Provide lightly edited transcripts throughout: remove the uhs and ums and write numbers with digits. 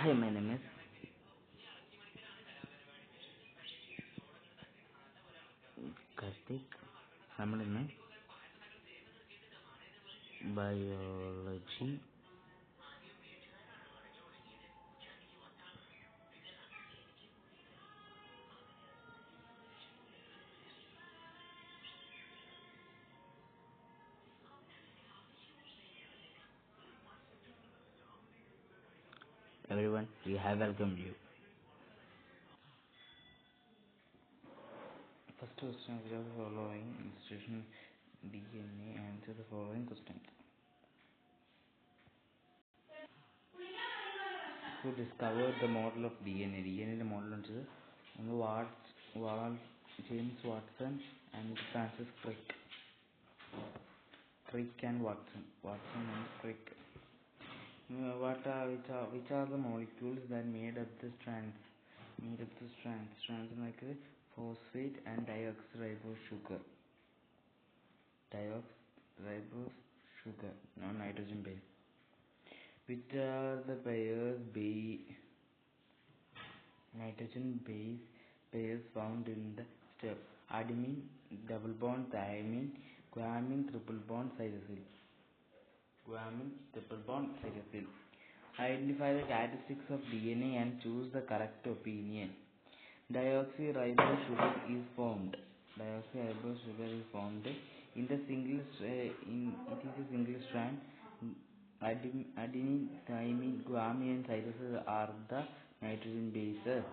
Hi, my name is Karthik. നമ്മളിന്ന് biology everyone, we have welcomed you. First question of the following illustration DNA. Answer the following questions. Who discovered the model of DNA? DNA model is James Watson and Francis Crick. Crick and Watson. Watson and Crick. Which are the molecules that made up the strands? Strands like phosphate and deoxyribose sugar. Deoxyribose sugar, non-nitrogen base. Which are the nitrogen base pairs found in the step? Adenine, double bond, thymine, guanine, triple bond, cytosine. Identify the characteristics of DNA and choose the correct opinion. Deoxyribose sugar is formed in the single strand. Adenine, thymine, guanine and cytosine are the nitrogen bases.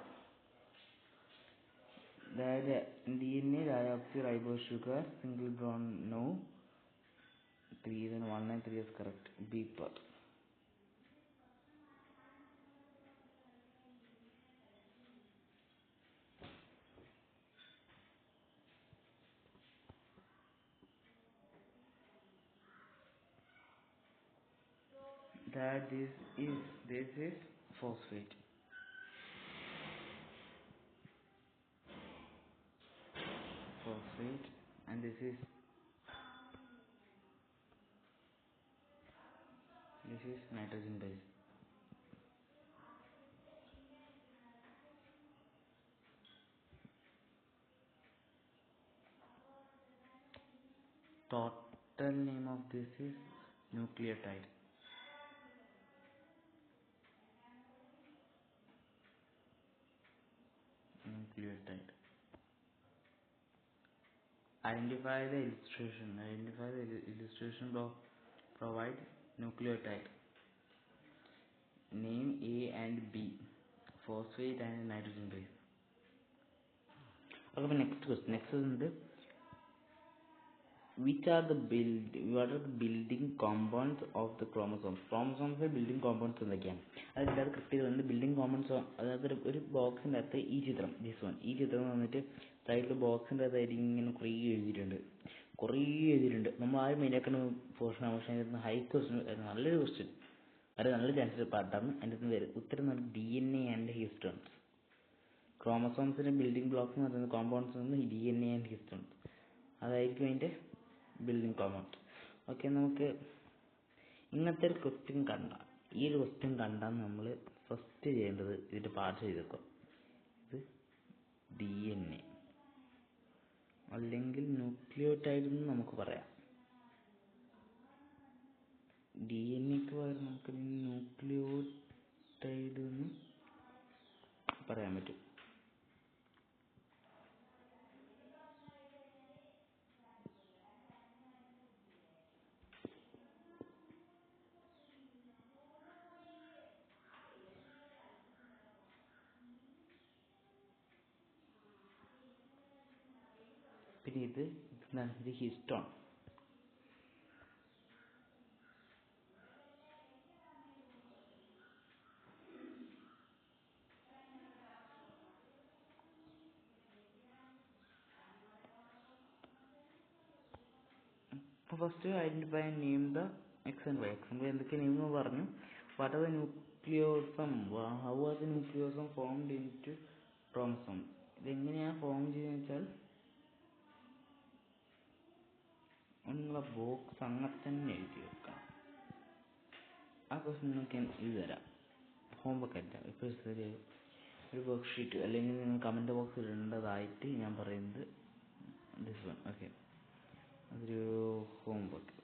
The DNA deoxyribose sugar single bond no. 3 then 1 and 3 is correct. B part. That this is phosphate. And this is nitrogen base. Total name of this is nucleotide. Identify the illustration provide nucleotide. Name A and B, phosphate and nitrogen base. Okay, next question. Next is what are the building compounds of the chromosomes? Chromosomes building compounds എന്തൊക്കെയാണ്? അതിൻ്റെ കൃത്യത building compounds. അതായത് ഒരു ബോക്സിൻ്റെ അകത്ത് ഈ ചിത്രം വന്നിട്ട് സൈഡിൽ ബോക്സിൻ്റെ അകത്ത് ഇങ്ങനെ കുറേ എഴുതിയിട്ടുണ്ട്. നമ്മൾ ആരും മെയിനാക്കുന്ന പോർഷനാണ്. പക്ഷേ അതിന് ഹൈ ക്വസ്റ്റ്യൻ, നല്ലൊരു ക്വസ്റ്റ്യൻ, നല്ല ചാൻസ് പാട്ടാണ്. അതിൻ്റെ ഉത്തരം എന്ന് പറയുന്നത് DNA and histones. ക്രോമസോംസിൻ്റെ building blocks എന്ന് പറയുന്നത് കോമ്പൗണ്ട്സ് DNA ആൻഡ് ഹിസ്റ്റോൺസ്. അതായിരിക്കും അതിൻ്റെ ബിൽഡിംഗ് കോമ്പൗണ്ട്. ഓക്കെ, നമുക്ക് ഇങ്ങനത്തെ ഒരു ക്വസ്റ്റ്യൻ കണ്ടാൽ നമ്മൾ ഫസ്റ്റ് ചെയ്യേണ്ടത് ഇതിൻ്റെ പാർട്സ് ചെയ്തേക്കുക. ഇത് DNA അല്ലെങ്കിൽ ന്യൂക്ലിയോടൈഡ് എന്ന് നമുക്ക് പറയാം. DNAക്ക് പകരം നമുക്ക് ന്യൂക്ലിയോടൈഡ് എന്ന് പറയാൻ പറ്റും. പിന്നെ ഇത് histone. First identify and name the X and Y. എന്തൊക്കെ നെയിം എന്ന് പറഞ്ഞു. What are the nucleosome, how are the nucleosome formed into chromosome. ഇതെങ്ങനെയാണ് ഫോം ചെയ്യുന്നത് വെച്ചാൽ നിങ്ങളെ ബോക്സ് അങ്ങനെ തന്നെ എഴുതി വെക്കണം. ആ ക്വസ്റ്റ്യൻ നിങ്ങൾക്ക് ഇത് തരാം. ഹോംവർക്ക് അല്ല, ഇപ്പോൾ ഒരു വർക്ക് ഷീറ്റ് അല്ലെങ്കിൽ നിങ്ങൾ കമൻറ്റ് ബോക്സിൽ ഇടേണ്ടതായിട്ട് ഞാൻ പറയുന്നത് ദിസ് വൺ. ഓക്കെ, അതൊരു ഹോംവർക്ക്.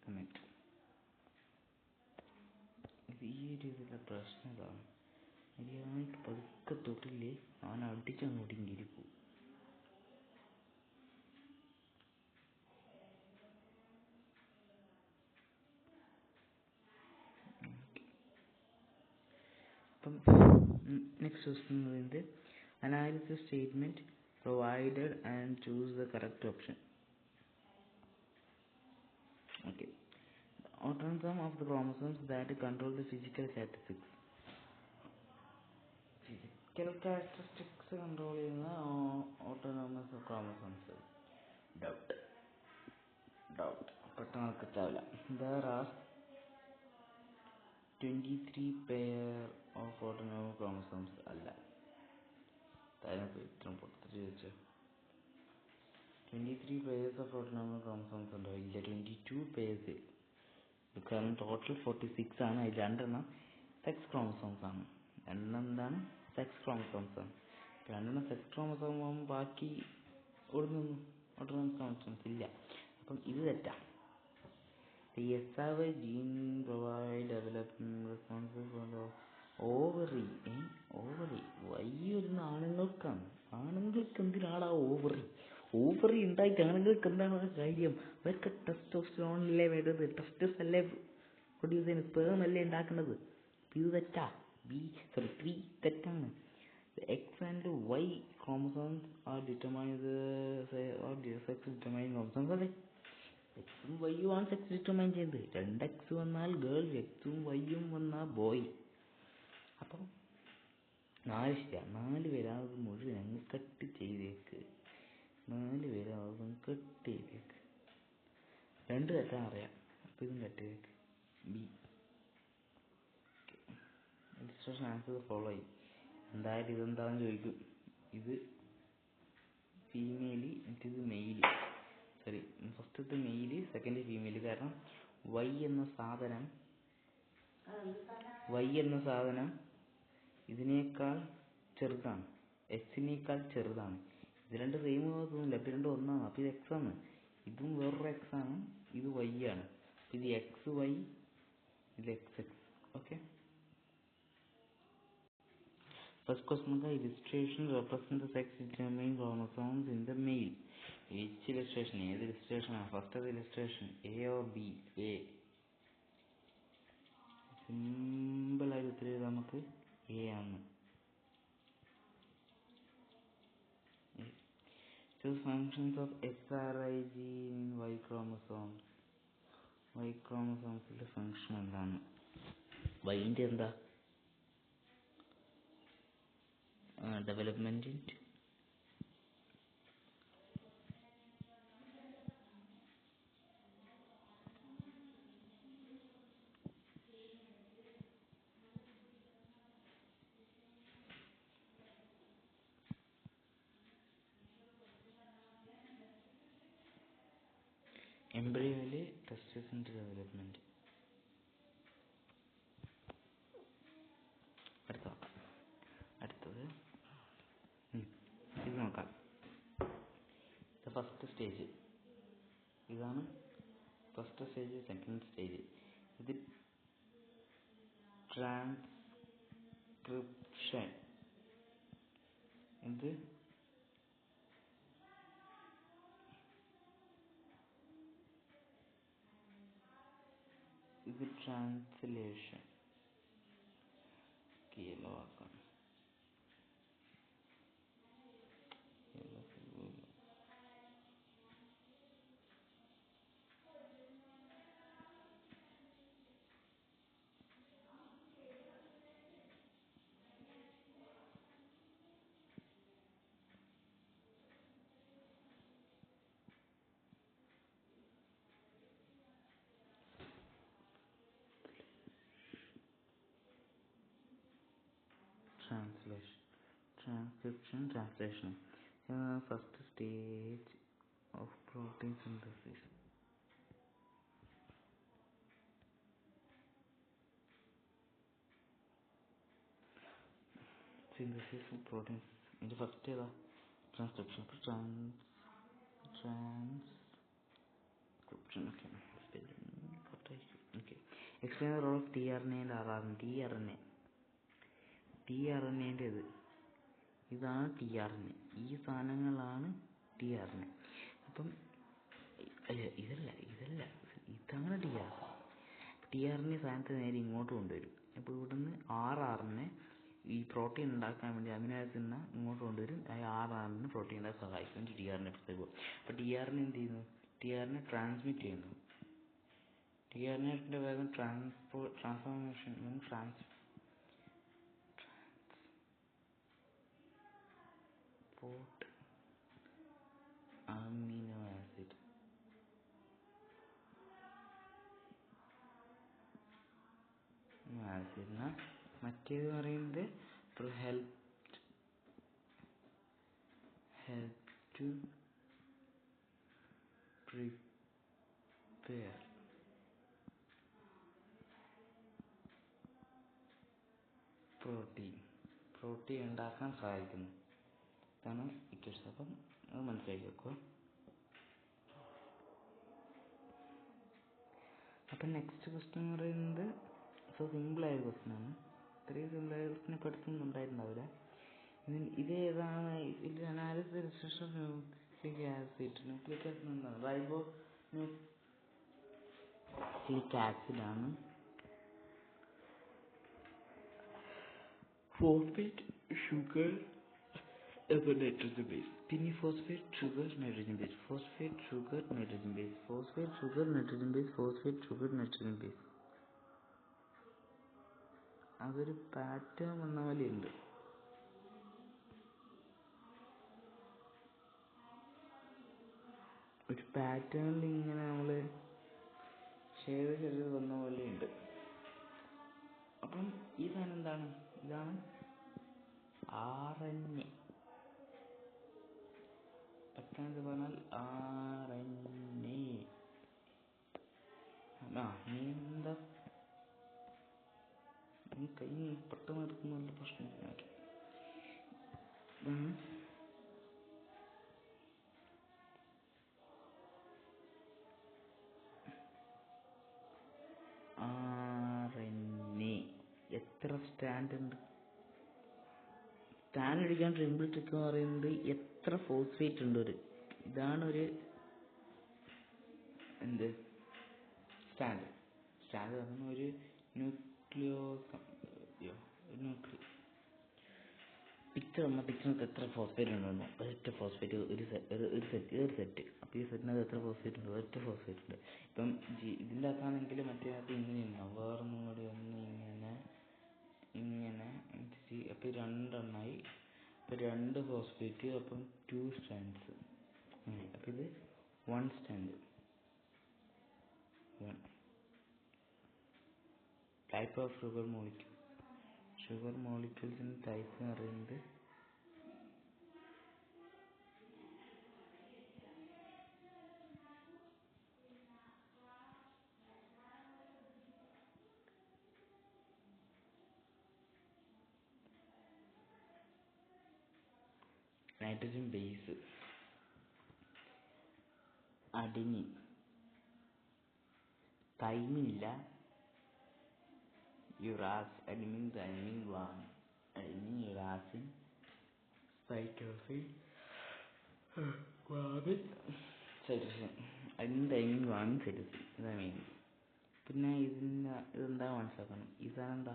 കമൻറ്റ് ഇത് ഈ ഒരു ഇതിലെ പ്രശ്നം ഇതാണ്, മര്യാദയ്ക്ക് പതുക്കെ തൊട്ടില്ലേ അവൻ അടിച്ചങ്ങോട്ട് ഇങ്ങനെ പോകും. അപ്പം നെക്സ്റ്റ് ക്വസ്റ്റ്യൻ എന്ന് പറയുന്നത് analysis statement provided and choose the correct option. Okay, autonomy of the chromosomes that control the physical characteristics. Physical characteristics control ചെയ്യുന്ന ഓട്ടോണോമസ് ക്രോമസോംസ്. ഡൗട്ട് പെട്ടെന്ന് കിട്ടാവില്ല. There are 23 pair of autonomic chromosomes. അല്ല, അതിനകത്ത് ഇത്രയും പൊട്ടത്തിൽ ചോദിച്ചോ. 23 pairs of autonomic chromosomes ഉണ്ടോ? ഇല്ല, 22 pairs. കാരണം total 46 ആണ്. അതിൽ 2 സെക്സ് ക്രോമസോംസ് ആണ്. 2 സെക്സ് ക്രോമസോംസ് ആണ്. 2 സെക്സ് ക്രോമസോം ആകുമ്പോൾ ബാക്കി ഓടുന്നൊന്നും ഓട്ടോണോമസ് ക്രോമസോംസ് ഇല്ല. അപ്പം ഇത് തെറ്റാ. SRY gene provide development responsible for ovary. Y വരുന്ന ആണുങ്ങൾക്കാണ്. ആണുങ്ങൾക്ക് എന്തിനാണ് ഓവറി ഉണ്ടായിട്ട് ആണുങ്ങൾക്ക് എന്താണ് കാര്യം? അവർക്ക് ടെസ്റ്റോസ്റ്റെറോണല്ലേ വേണ്ടത്, ടെസ്റ്റസ് അല്ലേ പ്രൊഡ്യൂസ് ചെയ്യുന്നത്, സ്പേം അല്ലേ ഉണ്ടാക്കുന്നത്. ഇത് തെറ്റാ. 3 തെറ്റാണ്. X and Y chromosomes are determined sex determining chromosomes. അല്ലേ, എക്സും വൈയും ആണ് സെക്സ് ഡിറ്റർമൈൻ ചെയ്യുന്നത്. 2 എക്സ് വന്നാൽ ഗേൾ, എക്സും വൈയും വന്നാൽ ബോയ്. അപ്പം 4 ശരിയാണ്. 4 പേര് അത് മുഴുവൻ അങ്ങ് കട്ട് ചെയ്തേക്ക്. 4 പേര് അതൊന്ന് കട്ട് ചെയ്തേക്ക്. 2 തെറ്റാൻ അറിയാം, അപ്പം ഇതും കട്ട് ചെയ്തേക്ക്. ബി ഇൻസ്ട്രക്ഷൻ ആൻസർ ഫോളോ ചെയ്യും. എന്തായാലും ഇതെന്താണെന്ന് ചോദിക്കും. ഇത് ഫീമെയില്, ഇത് മെയില്. സോറി, ഫസ്റ്റത്തെ മെയില്, സെക്കൻഡ് ഫീമെയില്. കാരണം വൈ എന്ന സാധനം ഇതിനേക്കാൾ ചെറുതാണ്, എക്സിനേക്കാൾ ചെറുതാണ്. ഇത് 2 സെയിം ആകത്തൊന്നുമില്ല. അപ്പം 2 ഒന്നാണ്. അപ്പം ഇത് എക്സ് ആണ്. ഇതും വേറൊരു എക്സ് ആണ്, ഇത് വൈ ആണ്. ഇത് എക്സ് വൈ, ഇത് X X. Okay, first question illustration represent the sex determining chromosomes in the male. Which illustration? ഏത് ഇലിസ്ട്രേഷനാണ്? First illustration A or B? A. സിമ്പിളായിട്ട് ഉത്തരം ചെയ്താൽ നമുക്ക് എ ആണ്. Choose functions of SRY gene in Y chromosomes. Y chromosomes function എന്താണ്? വൈൻ്റെ എന്താ? ഡെവലപ്മെന്റ്. എംബ്രിയോയില് ടെസ്റ്റസിൻ്റെ ഡെവലപ്മെന്റ്. അടുത്തത് ഇത് നോക്കാം. ഇത് ഫസ്റ്റ് സ്റ്റേജ്. ഇതാണ് ഫസ്റ്റ് സ്റ്റേജ്. സെക്കൻഡ് സ്റ്റേജ് ഇത് ട്രാൻസ്ക്രിപ്ഷൻ. ഇത് ട്രാൻസ്ലേഷൻ. യെല്ലോ ആക്കാം. Transcription, translation. First stage of protein synthesis. Synthesis protein. ഇതിൻ്റെ ഫസ്റ്റ് ഏതാ? ട്രാൻസ്ക്രിപ്ഷൻ. അപ്പോൾ ട്രാൻസ്ക്രിപ്ഷൻ. ഓക്കെ, കറക്റ്റായിരിക്കും. Okay, explain the role of tRNA and rRNA. tRNA ഇത് ഇതാണ് tRNA. ഈ സാധനങ്ങളാണ് tRNA. അപ്പം ഇതല്ല ഇതാണ് tRNA സാധനത്തെ നേരെ ഇങ്ങോട്ട് കൊണ്ടുവരും. അപ്പോൾ ഇവിടുന്ന് rRNA ഈ പ്രോട്ടീൻ ഉണ്ടാക്കാൻ വേണ്ടി അമിനോ ആസിഡിനെ ഇങ്ങോട്ട് കൊണ്ടുവരും. rRNA പ്രോട്ടീൻ ഉണ്ടാക്കാൻ സഹായിക്കും. tRNA പുറത്തേക്ക് പോകും. അപ്പോൾ tRNA എന്ത് ചെയ്യുന്നു? tRNA ട്രാൻസ്മിറ്റ് ചെയ്യുന്നു. tRNA വേഗം ട്രാൻസ്ഫോർമേഷൻ ട്രാൻസ്പോർട്ട് അമിനോ ആസിഡിനെ മറ്റേത് പറയുന്നത് ഹെൽപ്പ് ടു പ്രിപ്പയർ പ്രോട്ടീൻ ഉണ്ടാക്കാൻ സഹായിക്കുന്നു. ഇതാണ് ഇക്വേഷൻ. അപ്പം അത് മനസ്സിലാക്കി വെക്കുക. അപ്പം നെക്സ്റ്റ് ക്വസ്റ്റ്യൻ എന്ന് പറയുന്നത് സിമ്പിളായ ക്വസ്റ്റ്യനാണ്. ഇത്രയും സിമ്പിളായ ക്വസ്റ്റ്യൻ ഇപ്പോൾ അടുത്തൊന്നും ഉണ്ടായിട്ടുണ്ടാവില്ല. ഇത് ഏതാണ്? ഇത് analysis nucleic acid. Nucleic acid എന്താണ്? ന്യൂക്ലിക് ആസിഡാണ്. Phosphate, sugar, nitrogen base. പിന്നെ phosphate, sugar, nitrogen base. Phosphate, sugar, nitrogen base. Phosphate, sugar, nitrogen base. Phosphate, sugar, nitrogen base. അതൊരു പാറ്റേൺ വന്ന പോലെ ഉണ്ട്. ഒരു പാറ്റേണിൽ ഇങ്ങനെ നമ്മൾ ചെയ്ത് വന്ന പോലെ ഉണ്ട്. അപ്പം ഈ സാധനം എന്താണ്? ഇതാണ് RNA. പെട്ടെന്ന് പറഞ്ഞാൽ RNA. നീ കൈ പെട്ടെന്ന് എടുക്കുന്ന പ്രശ്നമില്ല. RNA എത്ര സ്റ്റാൻഡ് ഉണ്ട്? സ്റ്റാൻഡ് അടിക്കാൻ ട്രിപ്പിൾ ട്രിക്ക് എന്ന് പറയുന്നത് എത്ര ഫോസ്ഫേറ്റ് ഉണ്ട്. ഇതാണ് ഒരു സ്റ്റാൻഡ് പറഞ്ഞ ഒരു പിക്ചറിനകത്ത് എത്ര ഫോസ്ഫേറ്റ് ഉണ്ടെന്നോ ഒരൊറ്റ ഫോസ്ഫേറ്റ് ഒരു സെറ്റ്. അപ്പോൾ ഈ സെറ്റിനകത്ത് എത്ര ഫോസ്ഫേറ്റ് ഉണ്ട്? ഒരൊറ്റ ഫോസ്ഫേറ്റ് ഉണ്ട്. ഇപ്പം ഇതിൻ്റെ അകത്താണെങ്കിൽ മറ്റേതിനകത്ത് ഇങ്ങനെ ഉണ്ടാവും. വേറൊന്നും കൂടി ഒന്ന് ഇങ്ങനെ അപ്പോൾ രണ്ടെണ്ണമായി. അപ്പോൾ 2 ഫോസ്ഫേറ്റ്. അപ്പം 2 സ്റ്റാൻഡ്സ്. അപ്പോൾ ഇത് 1 സ്റ്റാൻഡ്. ടൈപ്പ് ഓഫ് ഷുഗർ മോളിക്യൂൾസിൻ്റെ ടൈപ്പ് എന്ന് പറയുന്നത് നൈട്രജൻ ബേസ് അഡിനിൻ. തൈമിനില്ല. Adenine, thymine, uracil, cytosine, guanine, cytosine. Adenine, thymine, guanine, cytosine. ഇതാണ് മെയിൻ. പിന്നെ ഇതെന്താ മനസ്സിലാക്കണം. ഇതാണ് എന്താ?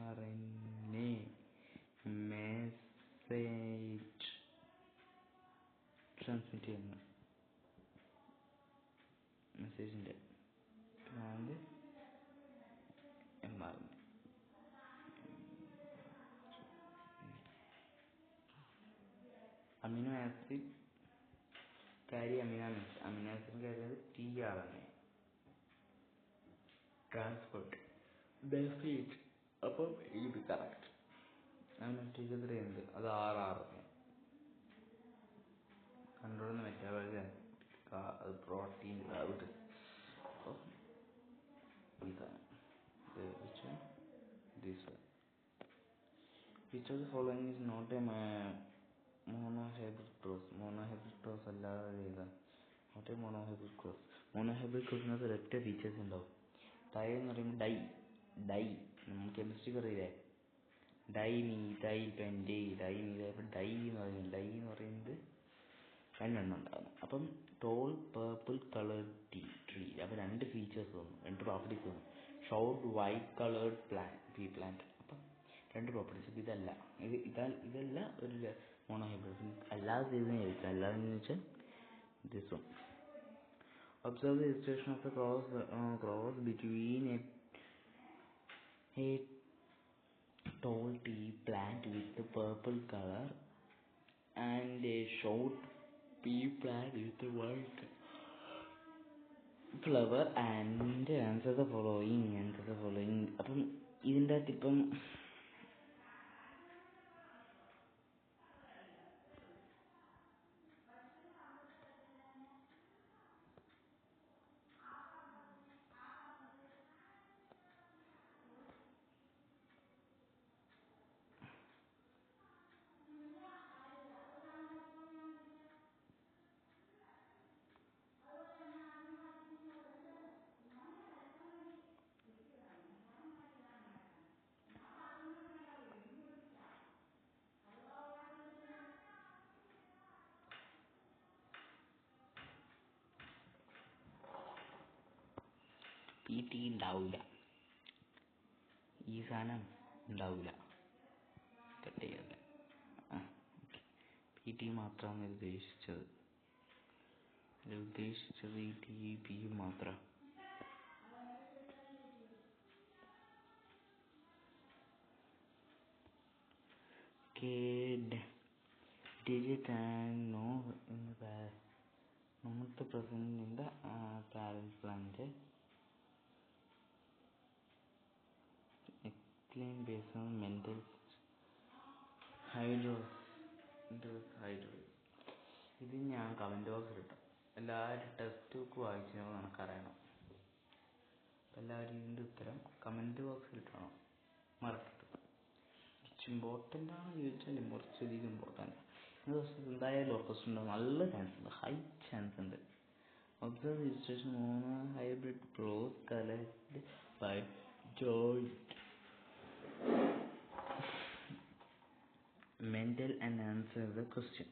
mRNA മെസ്സേജ് ട്രാൻസ്മിറ്റ് ചെയ്യുന്നു. മെസ്സേജിൻ്റെ പിന്നെ mRNA. Amino acid carry amino acid കാരിയത് tRNA. Transport message. അപ്പം ഇത് കറക്റ്റ്. മറ്റേത് അത് RNA. കൺട്രോൾ മെറ്റാബോളിസം, അത് പ്രോട്ടീൻ. അപ്പോൾ ഇതാണ് this one. Which of the following is not a monohybrid cross? Monohybrid cross അല്ലാതെ ഏതാ? Not a monohybrid cross. Monohybrid crossനകത്ത് ഒരൊറ്റ ഫീച്ചേഴ്സ് ഉണ്ടാവും. ഡൈ എന്ന് പറയുമ്പോൾ ഡൈ നമ്മൾ കെമിസ്ട്രിക്ക് അറിയില്ലേ, ഡൈമീഥൈൽ പെൻറ്റേൻ, ഡൈ എന്ന് പറയുന്നത് രണ്ടെണ്ണം ഉണ്ടാകുന്നു. അപ്പം ടോൾ പേർപ്പിൾ കളേർഡ് ട്രീ, അപ്പം രണ്ട് ഫീച്ചേഴ്സ് വന്നു, രണ്ട് പ്രോപ്പർട്ടീസ് വന്നു. ഷോർട്ട് വൈറ്റ് കളേർഡ് പ്ലാന്റ്, അപ്പം രണ്ട് പ്രോപ്പർട്ടീസ്. ഇതല്ല ഒരു മോണോഹൈബ്രിഡ്. അല്ലാതെ ഇതിനെ ചോദിച്ചാൽ, അല്ലാതെന്ന് വെച്ചാൽ this one. Observe the illustration of the cross between A tall tree plant with the purple color and a short pea plant with the white flower and answer the following. അപ്പം ഇതിൻ്റെ അകത്ത് ഇപ്പം PT ഉണ്ടാവില്ല, ഈ സാധനം ഉണ്ടാവില്ല, cut ചെയ്യാതെ. PT മാത്രമാണ് ഉദ്ദേശിച്ചത് ഈ TP മാത്രം. Digit and no in the past, not present in the parent plant. Explain based on Mendel's hydro. ഇത് ഞാൻ കമൻറ്റ് ബോക്സിൽ ഇട്ടു. എല്ലാവരും ടെക്സ്റ്റ് ബുക്ക് വായിച്ചോ നമുക്കറിയണം. എല്ലാവരും ഇതിൻ്റെ ഉത്തരം കമൻറ്റ് ബോക്സിൽ ഇട്ടണം, മറക്കരുത്. ഇമ്പോർട്ടൻ്റ് ആണെന്ന് ചോദിച്ചാൽ കുറച്ചധികം ഇമ്പോർട്ടൻ്റ്. ഇന്ന് ദിവസം എന്തായാലും ഓർക്കസ്ട്ര ഉണ്ടാവും, നല്ല ചാൻസ് ഉണ്ട്, ഹൈ ചാൻസ് ഉണ്ട്. Observe registration mono hybrid cross collect by joint mental and answer the question.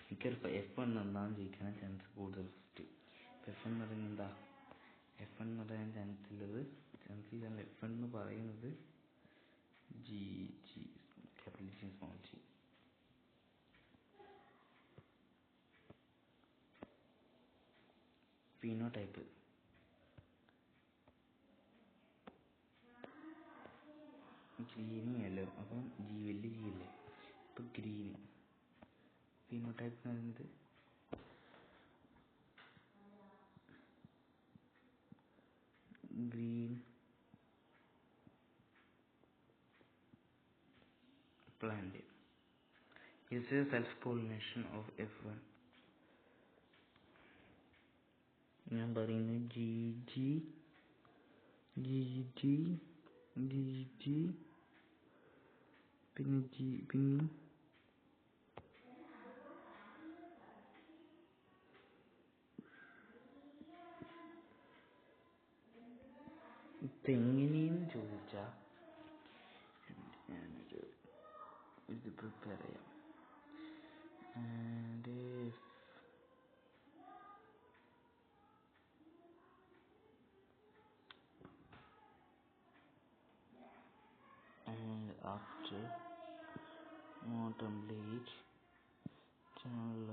മിക്കവാറും F1 എന്താണെന്ന് ചോദിക്കാൻ ചാൻസ് കൂടുതൽ. F1 എന്ന് പറയുന്നത് എന്താ? F1 എന്ന് പറയാൻ ചാൻസില്ല. F1 എന്ന് പറയുന്നത് capital small G. Phenotype greeny അല്ലോ, അപ്പം വലിയ ജി അല്ലേ, ഇപ്പം ഗ്രീന്. ഫീനോടൈപ്പ് എന്ന് പറയുന്നത് green plant. Is a self-pollination of F1. ഞാൻ പറയുന്നത് ജി പിന്നെ ഇതെങ്ങനെയെന്ന് ചോദിച്ചാൽ ഞാനൊരു ഇത് പ്രിപ്പയർ ചെയ്യാം. After more template channel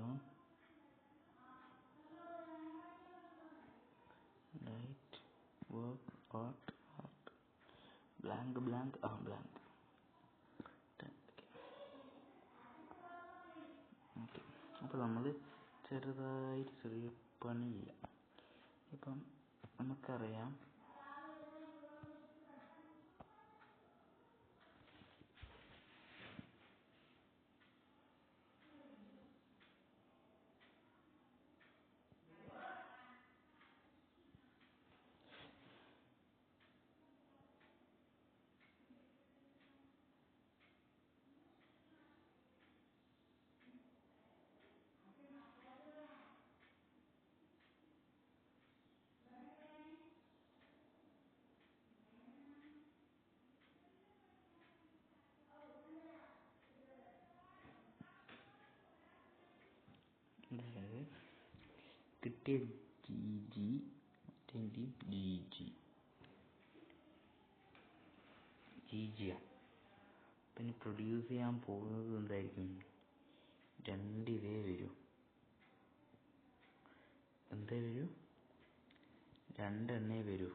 light work art blank അപ്പോൾ നമ്മൾ ചെറിയ പണിയില്ല. ഇപ്പം നമുക്കറിയാം കിട്ടിയ ജി ജിയാണ്. പിന്നെ പ്രൊഡ്യൂസ് ചെയ്യാൻ പോകുന്നത് എന്തായിരിക്കും? രണ്ടേ വരൂ. രണ്ടെണ്ണേ വരൂ.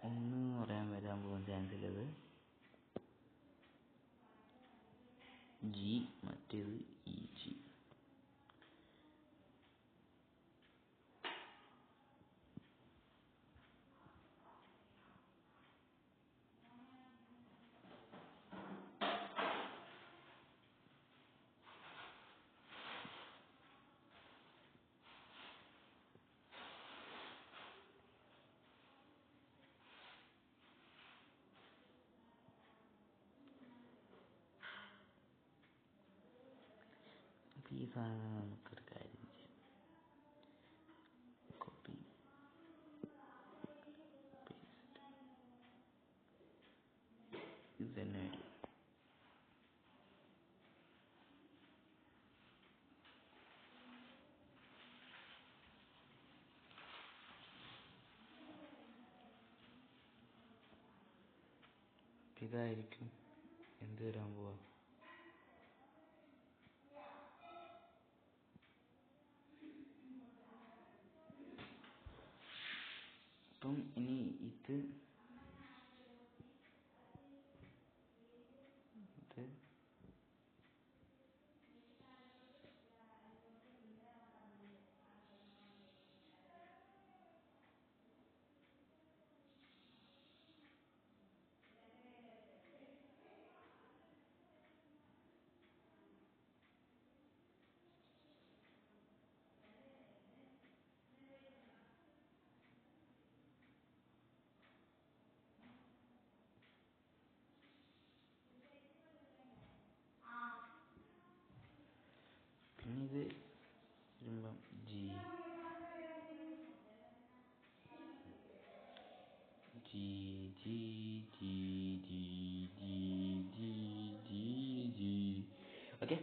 ഒന്ന് പറയാൻ വരാൻ പോകുന്ന ചാൻസ് ഉള്ളത് ജി, മറ്റേത് ജി. ഈ സാധനം നമുക്കൊരു കാര്യം ചെയ്യാം. കോപ്പി പേസ്റ്റ് ഇത് തന്നെ വരും. ഇതായിരിക്കും എന്ത് വരാൻ പോവാ. അപ്പം ഇനി ഇത് ഇത് വരുമ്പം G G G G G G G G G okay.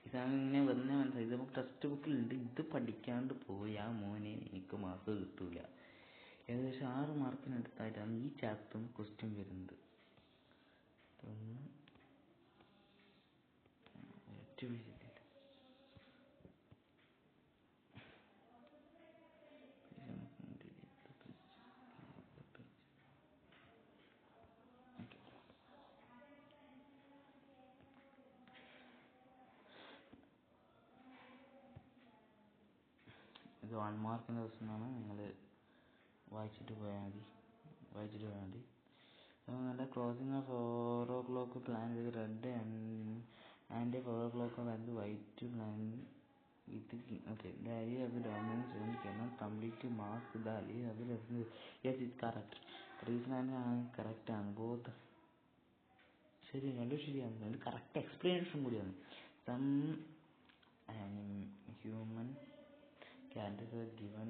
ഇതങ്ങനെ വന്നേ മനസ്സിലായി. ഇത് നമുക്ക് ടെക്സ്റ്റ് ബുക്കിലുണ്ട്. ഇത് പഠിക്കാണ്ട് പോയാൽ മോനെ എനിക്ക് മാർക്ക് കിട്ടൂല. ഏകദേശം 6 മാർക്കിനടുത്തായിട്ടാണ് ഈ ചാപ്റ്ററിന് ക്വസ്റ്റ്യൻ വരുന്നത്. ഏറ്റവും ഇത് 1 മാർക്കിൻ്റെ ക്വസ്റ്റ്യനാണ്. നിങ്ങൾ വായിച്ചിട്ട് പോയാൽ മതി. നല്ല ക്ലോസിങ് 4 o'clock പ്ലാൻ ചെയ്ത് red and 4 o'clock and white plan with okay. The idea of the dominant student cannot complete mask the idea of the lesson. Yes, it's correct. Reason ആണ് കറക്റ്റ് ആണ്. ബോത്ത് ശരിയാണ്. നല്ല correct explanation കൂടിയാണ്. Some human characters are given.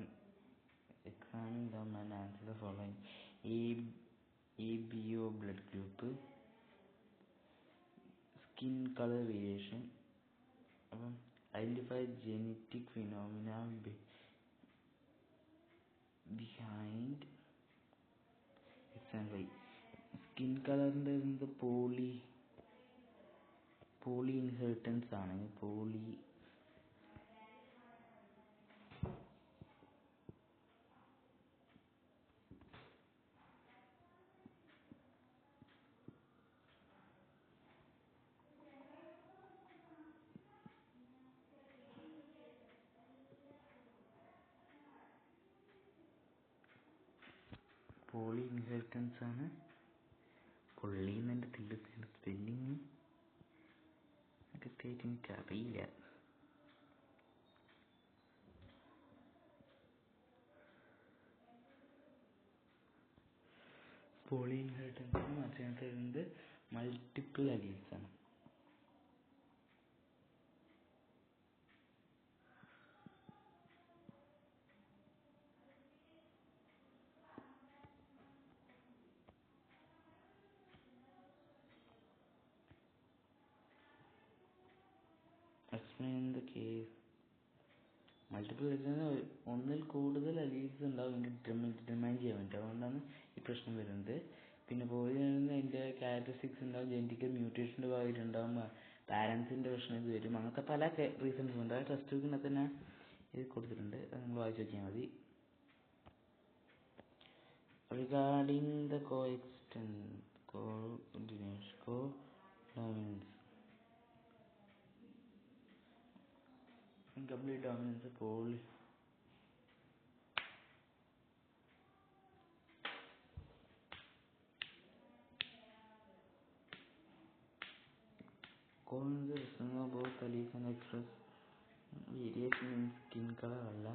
Examine them and answer the following. ABO blood group, skin color variation, identify genetic phenomena behind example. Skin color poly inheritance ആണ്. Poly inheritance ആണ്. പൊള്ളിന്ന് spelling കൃത്യമായിട്ട് എനിക്കറിയില്ല. Poly inheritance മറ്റേ multiple alleles ആണ്. Explain the case. Multiple reason ഒന്നിൽ കൂടുതൽ alleles ഉണ്ടാവും ഡിറ്റർമൈൻ ചെയ്യാൻ പറ്റും. അതുകൊണ്ടാണ് ഈ പ്രശ്നം വരുന്നത്. പിന്നെ പോയിന്റ് അതിൻ്റെ ക്യാരക്ടറിസ്റ്റിക്സ് ഉണ്ടാവും, ജെനറ്റിക്കൽ മ്യൂട്ടേഷൻ്റെ ഭാഗമായിട്ടുണ്ടാവും, പാരൻസിൻ്റെ പ്രശ്നം ഇത് വരും. അങ്ങനത്തെ പല റീസൺസ് ഉണ്ട്. ആ ടെക്സ്റ്റ് ബുക്കിനകത്ത് തന്നെ ഇത് കൊടുത്തിട്ടുണ്ട്, അത് നിങ്ങൾ വായിച്ച് നോക്കിയാൽ മതി. Regarding the co-dominance, incomplete dominance, co-dominance both alleles and express variation in skin color അല്ല.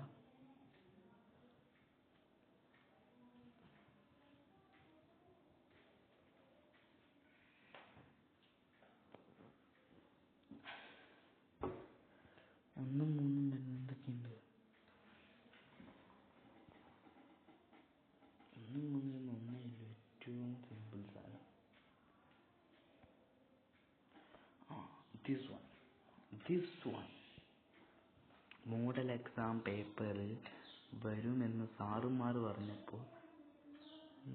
ഒന്നും മൂന്നും വരുന്നത് എന്തൊക്കെയുണ്ട്? ഒന്നും മൂന്നും ഒന്നേ ഉള്ളൂ, ഏറ്റവും സിമ്പിൾ സാധനം. ദിസ് വൺ മോഡൽ എക്സാം പേപ്പറിൽ വരുമെന്ന് സാറുമാർ പറഞ്ഞപ്പോൾ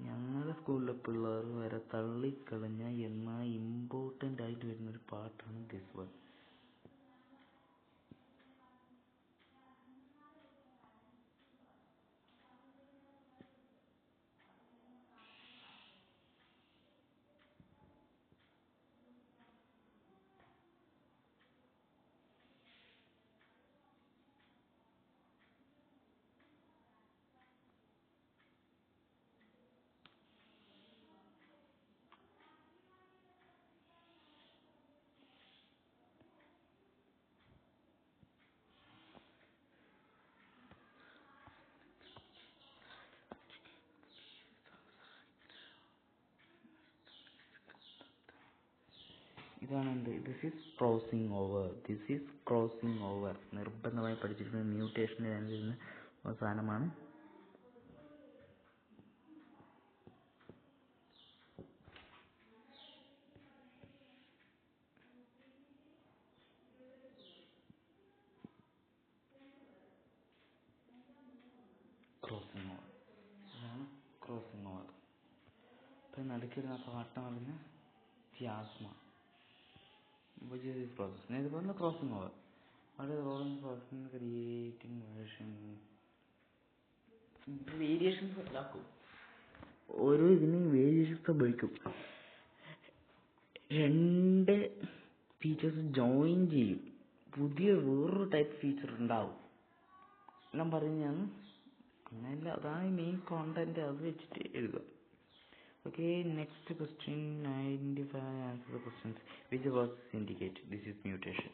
ഞങ്ങളുടെ സ്കൂളിലെ പിള്ളേർ വരെ തള്ളിക്കളഞ്ഞ എന്നാൽ ഇമ്പോർട്ടൻ്റ് ആയിട്ട് വരുന്നൊരു പാട്ടാണ് ദിസ് വൺ. ഇതാണ് എന്ത്, ദിസ് ഈസ് ക്രോസിങ് ഓവർ. നിർബന്ധമായി പഠിച്ചിരിക്കുന്ന മ്യൂട്ടേഷൻ്റെ വരുന്ന സാധനമാണ് ക്രോസിങ് ഓവർ. ഇപ്പം നടുക്കിരുന്ന പാട്ടാണ് പറഞ്ഞ ജിയാസ്മ, which is this process. നേരത്തെ crossing over. What is the role in processing, creating variations ഉണ്ടാക്കും. ഓരോ ഇതിനും വേരിയേഷൻസ് സംഭവിക്കും. രണ്ട് ഫീച്ചേഴ്സ് ജോയിൻ ചെയ്യും, പുതിയ വേറൊരു ടൈപ്പ് ഫീച്ചർ ഉണ്ടാവും. ഞാൻ പറഞ്ഞാണ് അങ്ങനെയല്ല, അതാണ് മെയിൻ കോണ്ടന്റ്. അത് വെച്ചിട്ട് എഴുതുക. Okay, next question. Identify and answer the questions. Which process indicate this is mutation?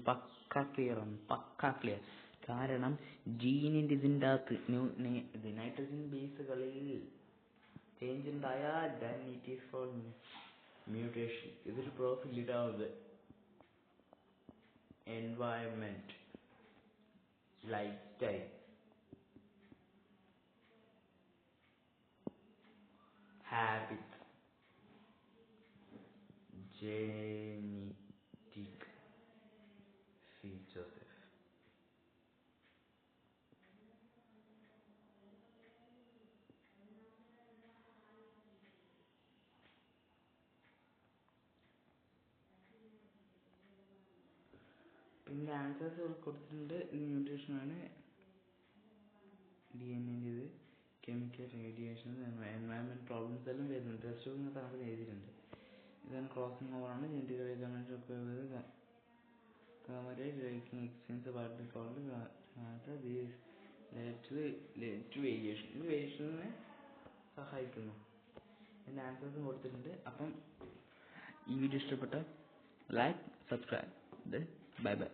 പക്ക ക്ലിയർ ആണ്, പക്ക ക്ലിയർ. കാരണം ജീനിൻ്റെ ഇതിൻ്റെ അകത്ത് നൈട്രജൻ ബേസുകളിൽ ചേഞ്ച് ഉണ്ടായാൽ then it is called mutation. ഇതൊരു പ്രോസസ് ഇടാവുന്നത്. environment, lifestyle, habit, genetic features. പിന്നെ ആൻസേഴ്സ് കൊടുത്തിട്ടുണ്ട്. മ്യൂട്ടേഷനാണ്, DNA-ൻ്റെത്, കെമിക്കൽ റേഡിയേഷൻ, എൻവയൺമെൻറ്റ് പ്രോബ്ലംസ് എല്ലാം വരുന്നുണ്ട്. ടെസ്റ്റ് ബുക്കിനകത്ത് അങ്ങനെ എഴുതിയിട്ടുണ്ട്. ഇതാണ് ക്രോസിങ് ഓവറാണ്. ജെനറ്റിക്കൽ എക്സ്ചേഞ്ച് പാർട്ടി കോൾഡ് വേരിയേഷനെ സഹായിക്കുന്നു. എൻ്റെ ആൻസേഴ്സും കൊടുത്തിട്ടുണ്ട്. അപ്പം ഈ വീഡിയോ ഇഷ്ടപ്പെട്ട ലൈക്ക്, സബ്സ്ക്രൈബ്, ബൈ ബൈ.